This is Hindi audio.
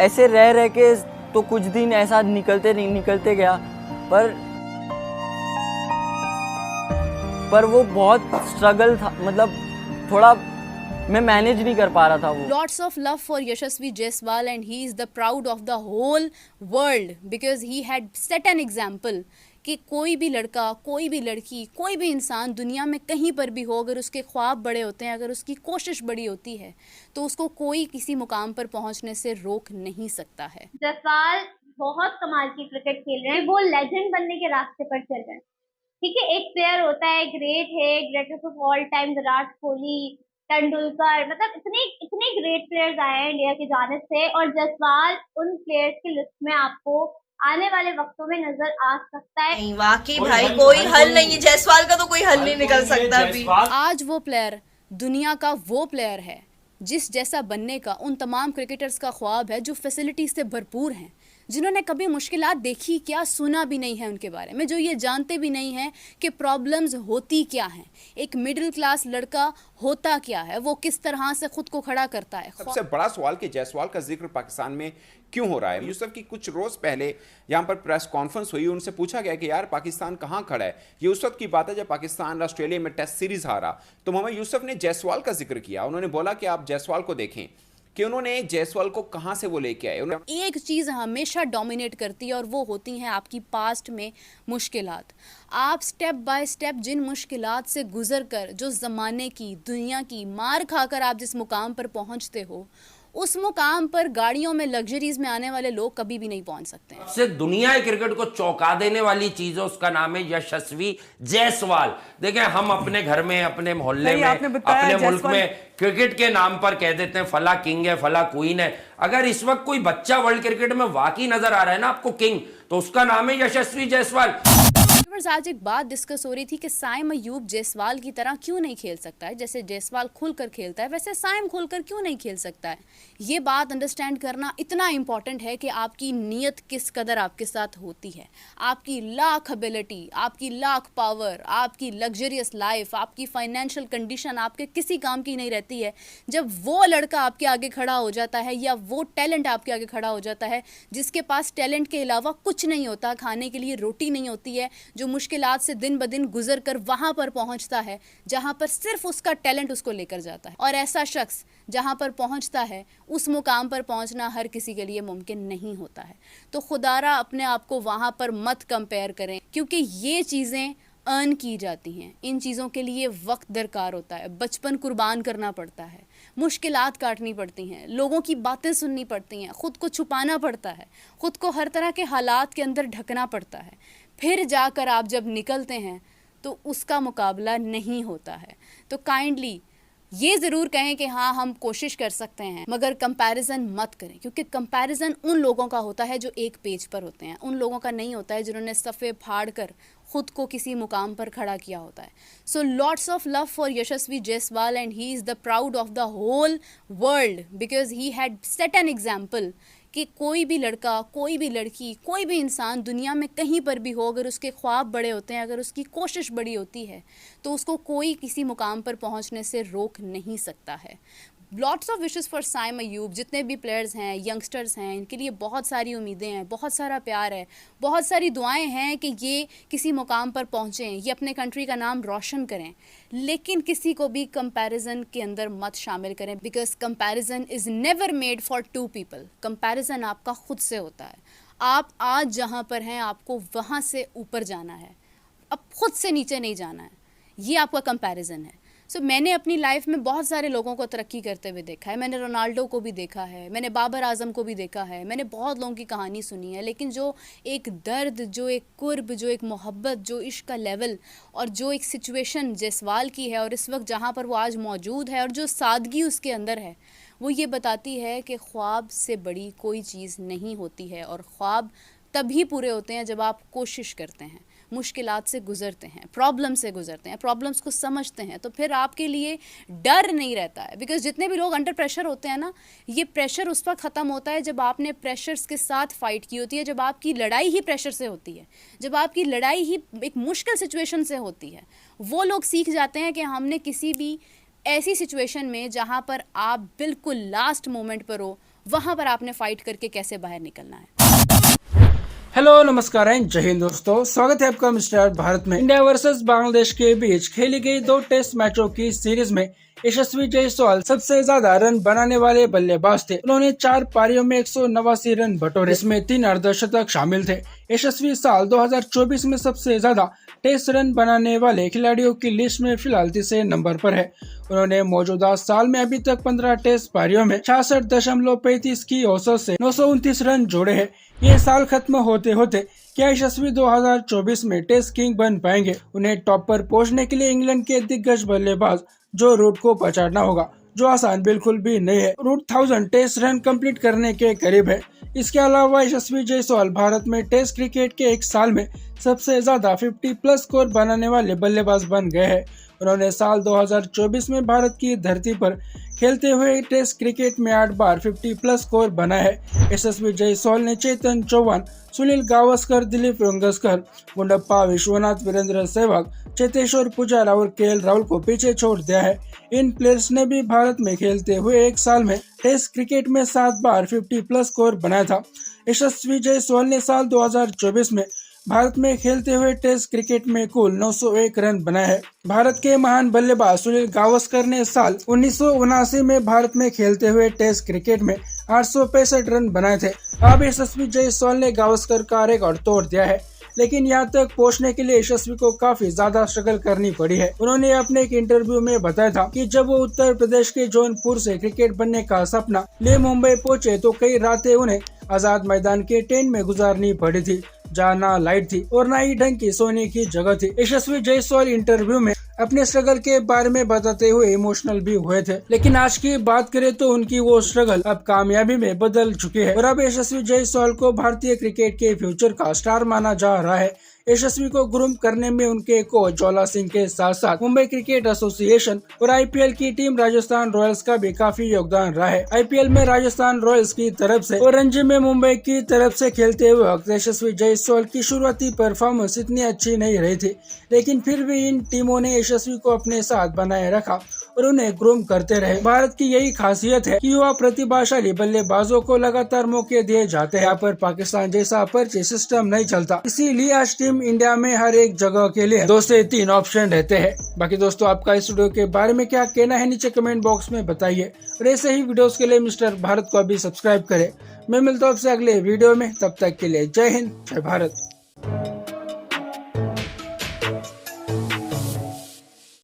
ऐसे रह रह के तो कुछ दिन ऐसा निकलते गया, पर वो बहुत स्ट्रगल था, मतलब थोड़ा मैं मैनेज नहीं कर पा रहा था वो। Lots of love for Yashasvi Jaiswal and he is the proud of the whole world because he had set an example कि कोई भी लड़का, कोई भी लड़की, कोई भी इंसान दुनिया में कहीं पर भी हो, अगर उसके ख्वाब बड़े होते हैं, अगर उसकी कोशिश बड़ी होती है, तो उसको कोई किसी मुकाम पर पहुंचने से रोक नहीं सकता है। जायसवाल बहुत कमाल की क्रिकेट खेल रहे हैं, वो लेजेंड बनने के रास्ते पर चल रहे हैं। ठीक है, एक प्लेयर होता है greatest of all time, Virat Kohli, Tendulkar, मतलब इतने इतने ग्रेट प्लेयर्स आए हैं इंडिया की जानिब से, और जायसवाल उन प्लेयर्स की लिस्ट में आपको आने वाले वक्तों में नजर आ सकता है। नहीं वाकई भाई कोई हल नहीं है, जायसवाल का तो कोई हल नहीं निकल सकता अभी। आज वो प्लेयर दुनिया का वो प्लेयर है जिस जैसा बनने का उन तमाम क्रिकेटर्स का ख्वाब है जो फैसिलिटी से भरपूर हैं, जिन्होंने कभी मुश्किलात देखी क्या, सुना भी नहीं है उनके बारे में, जो ये जानते भी नहीं हैं कि प्रॉब्लम्स होती क्या हैं, एक मिडिल क्लास लड़का होता क्या है, वो किस तरह से खुद को खड़ा करता है। सबसे बड़ा सवाल कि जायसवाल का जिक्र पाकिस्तान में क्यों हो रहा है। यूसुफ की कुछ रोज पहले यहाँ पर प्रेस कॉन्फ्रेंस हुई, उनसे पूछा गया कि यार पाकिस्तान कहाँ खड़ा है। ये उस वक्त की बात है जब पाकिस्तान ऑस्ट्रेलिया में टेस्ट सीरीज हारा, तो मोहम्मद यूसुफ ने जायसवाल का जिक्र किया। उन्होंने बोला कि आप जायसवाल को देखें कि उन्होंने जायसवाल को कहां से वो लेके आए। एक चीज हमेशा डोमिनेट करती है और वो होती है आपकी पास्ट में मुश्किलात। आप स्टेप बाय स्टेप जिन मुश्किलात से गुजर कर, जो ज़माने की, दुनिया की मार खाकर आप जिस मुकाम पर पहुंचते हो, उस मुकाम पर गाड़ियों में, लग्जरीज में आने वाले लोग कभी भी नहीं पहुंच सकते हैं। सबसे दुनिया क्रिकेट को चौंका देने वाली चीज है, उसका नाम है यशस्वी जायसवाल। देखें, हम अपने घर में, अपने मोहल्ले में, अपने मुल्क में क्रिकेट के नाम पर कह देते हैं फला किंग है, फला क्वीन है। अगर इस वक्त कोई बच्चा वर्ल्ड क्रिकेट में वाकई नजर आ रहा है ना आपको किंग, तो उसका नाम है यशस्वी जायसवाल। आज एक बात डिस्कस हो रही थी कि साइम अयूब जायसवाल की तरह क्यों नहीं खेल सकता है। जैसे जायसवाल खुलकर खेलता है वैसे साइम खुलकर क्यों नहीं खेल सकता है। ये बात अंडरस्टैंड करना इतना इंपॉर्टेंट है कि आपकी नीयत किस कदर आपके साथ होती है, आपकी लाख एबिलिटी, आपकी लाख पावर, आपकी लग्जरियस लाइफ, आपकी फाइनेंशियल कंडीशन आपके किसी काम की नहीं रहती है जब वो लड़का आपके आगे खड़ा हो जाता है या वो टैलेंट आपके आगे खड़ा हो जाता है जिसके पास टैलेंट के अलावा कुछ नहीं होता, खाने के लिए रोटी नहीं होती है, जो मुश्किलात से दिन ब दिन गुजर कर वहां पर पहुंचता है जहां पर सिर्फ उसका टैलेंट उसको लेकर जाता है। और ऐसा शख्स जहां पर पहुंचता है उस मुकाम पर पहुंचना हर किसी के लिए मुमकिन नहीं होता है। तो खुदारा अपने आप को वहां पर मत कंपेयर करें, क्योंकि ये चीज़ें अर्न की जाती हैं। इन चीज़ों के लिए वक्त दरकार होता है, बचपन कुर्बान करना पड़ता है, मुश्किलात काटनी पड़ती हैं, लोगों की बातें सुननी पड़ती हैं, ख़ुद को छुपाना पड़ता है, ख़ुद को हर तरह के हालात के अंदर ढकना पड़ता है। फिर जाकर आप जब निकलते हैं तो उसका मुकाबला नहीं होता है। तो काइंडली ये ज़रूर कहें कि हाँ हम कोशिश कर सकते हैं, मगर कंपैरिजन मत करें, क्योंकि कंपैरिजन उन लोगों का होता है जो एक पेज पर होते हैं, उन लोगों का नहीं होता है जिन्होंने सफ़े फाड़ कर खुद को किसी मुकाम पर खड़ा किया होता है। So lots of love for Yashasvi Jaiswal and he is the proud of the whole world because he had set an example कि कोई भी लड़का, कोई भी लड़की, कोई भी इंसान दुनिया में कहीं पर भी हो, अगर उसके ख्वाब बड़े होते हैं, अगर उसकी कोशिश बड़ी होती है, तो उसको कोई किसी मुकाम पर पहुंचने से रोक नहीं सकता है। Lots of wishes for Saim Ayub. जितने भी प्लेयर्स हैं, यंगस्टर्स हैं, इनके लिए बहुत सारी उम्मीदें हैं, बहुत सारा प्यार है, बहुत सारी दुआएं हैं कि ये किसी मुकाम पर पहुँचें, ये अपने कंट्री का नाम रोशन करें। लेकिन किसी को भी कंपैरिजन के अंदर मत शामिल करें, because comparison is never made for two people. Comparison आपका खुद से होता है। आप आज जहाँ पर हैं आपको वहाँ से ऊपर जाना है, अब खुद से नीचे नहीं जाना है। ये आपका कंपैरिजन है। सो मैंने अपनी लाइफ में बहुत सारे लोगों को तरक्की करते हुए देखा है। मैंने रोनाल्डो को भी देखा है, मैंने बाबर आजम को भी देखा है, मैंने बहुत लोगों की कहानी सुनी है। लेकिन जो एक दर्द, जो एक कुर्ब, जो एक मोहब्बत, जो इश्क का लेवल और जो एक सिचुएशन जायसवाल की है और इस वक्त जहाँ पर वो आज मौजूद है और जो सादगी उसके अंदर है, वो ये बताती है कि ख्वाब से बड़ी कोई चीज़ नहीं होती है। और ख्वाब तभी पूरे होते हैं जब आप कोशिश करते हैं, मुश्किलात से गुजरते हैं, प्रॉब्लम से गुजरते हैं, प्रॉब्लम्स को समझते हैं, तो फिर आपके लिए डर नहीं रहता है। बिकॉज जितने भी लोग अंडर प्रेशर होते हैं ना, ये प्रेशर उस वक्त ख़त्म होता है जब आपने प्रेशर्स के साथ फ़ाइट की होती है, जब आपकी लड़ाई ही प्रेशर से होती है, जब आपकी लड़ाई ही एक मुश्किल सिचुएशन से होती है। वो लोग सीख जाते हैं कि हमने किसी भी ऐसी सिचुएशन में जहाँ पर आप बिल्कुल लास्ट मोमेंट पर हो, वहां पर आपने फाइट करके कैसे बाहर निकलना है। हेलो नमस्कार एंड जय हिंद दोस्तों, स्वागत है आपका मिस्टर भारत में। इंडिया वर्सेस बांग्लादेश के बीच खेली गई 2 टेस्ट मैचों की सीरीज में यशस्वी जायसवाल सबसे ज्यादा रन बनाने वाले बल्लेबाज थे। उन्होंने 4 पारियों में 189 रन बटोरे, इसमें 3 अर्धशतक शामिल थे। यशस्वी साल 2024 में सबसे ज्यादा टेस्ट रन बनाने वाले खिलाड़ियों की लिस्ट में फिलहाल तीसरे नंबर पर है। उन्होंने मौजूदा साल में अभी तक 15 टेस्ट पारियों में 66.35 की औसत से 929 रन जोड़े हैं। ये साल खत्म होते होते क्या यशस्वी 2024 में टेस्ट किंग बन पाएंगे? उन्हें टॉप पर पहुंचने के लिए इंग्लैंड के दिग्गज बल्लेबाज जो रूट को पछाड़ना होगा, जो आसान बिल्कुल भी नहीं है। रूट 1000 टेस्ट रन कंप्लीट करने के करीब है। इसके अलावा यशस्वी जायसवाल भारत में टेस्ट क्रिकेट के एक साल में सबसे ज्यादा 50+ स्कोर बनाने वाले बल्लेबाज बन गए हैं। उन्होंने साल 2024 में भारत की धरती पर खेलते हुए टेस्ट क्रिकेट में 8 बार 50+ स्कोर बनाया है। यशस्वी जायसवाल ने चेतन चौहान, सुनील गावस्कर, दिलीप वेंगसरकर, गुंडप्पा विश्वनाथ, वीरेंद्र सहवाग, चेतेश्वर पुजारा और केएल राहुल को पीछे छोड़ दिया है। इन प्लेयर्स ने भी भारत में खेलते हुए एक साल में टेस्ट क्रिकेट में 7 बार 50+ स्कोर बनाया था। यशस्वी जायसवाल ने साल 2024 में भारत में खेलते हुए टेस्ट क्रिकेट में कुल 901 रन बनाए हैं। भारत के महान बल्लेबाज सुनील गावस्कर ने साल 1979 में भारत में खेलते हुए टेस्ट क्रिकेट में 865 रन बनाए थे। अब यशस्वी जायसवाल ने गावस्कर का रिकॉर्ड तोड़ दिया है, लेकिन यहाँ तक पहुँचने के लिए यशस्वी को काफी ज्यादा स्ट्रगल करनी पड़ी है। उन्होंने अपने एक इंटरव्यू में बताया था कि जब वो उत्तर प्रदेश के जौनपुर से क्रिकेट बनने का सपना ले मुंबई पहुंचे तो कई रातें उन्हें आजाद मैदान के टेंट में गुजारनी पड़ी थी, जहाँ ना लाइट थी और ना ही ढंग की सोने की जगह थी। यशस्वी जायसवाल इंटरव्यू में अपने स्ट्रगल के बारे में बताते हुए इमोशनल भी हुए थे, लेकिन आज की बात करें तो उनकी वो स्ट्रगल अब कामयाबी में बदल चुकी है और अब यशस्वी जायसवाल को भारतीय क्रिकेट के फ्यूचर का स्टार माना जा रहा है। यशस्वी को ग्रूम करने में उनके कोच ज्वाला सिंह के साथ साथ मुंबई क्रिकेट एसोसिएशन और आईपीएल की टीम राजस्थान रॉयल्स का भी काफी योगदान रहा है। आईपीएल में राजस्थान रॉयल्स की तरफ से और रणजी में मुंबई की तरफ से खेलते हुए वक्त यशस्वी जायसवाल की शुरुआती परफॉर्मेंस इतनी अच्छी नहीं रही थी, लेकिन फिर भी इन टीमों ने यशस्वी को अपने साथ बनाए रखा और उन्हें ग्रूम करते रहे। भारत की यही खासियत है कि युवा प्रतिभाशाली बल्लेबाजों को लगातार मौके दिए जाते हैं। यहाँ पर पाकिस्तान जैसा पर्ची सिस्टम नहीं चलता, इसीलिए आज टीम इंडिया में हर एक जगह के लिए 2 से 3 ऑप्शन रहते हैं। बाकी दोस्तों, आपका इस वीडियो के बारे में क्या कहना है नीचे कमेंट बॉक्स में बताइए और ऐसे ही वीडियोस के लिए मिस्टर भारत को अभी सब्सक्राइब करें। मैं मिलता हूँ आपसे अगले वीडियो में, तब तक के लिए जय हिंद, जय भारत।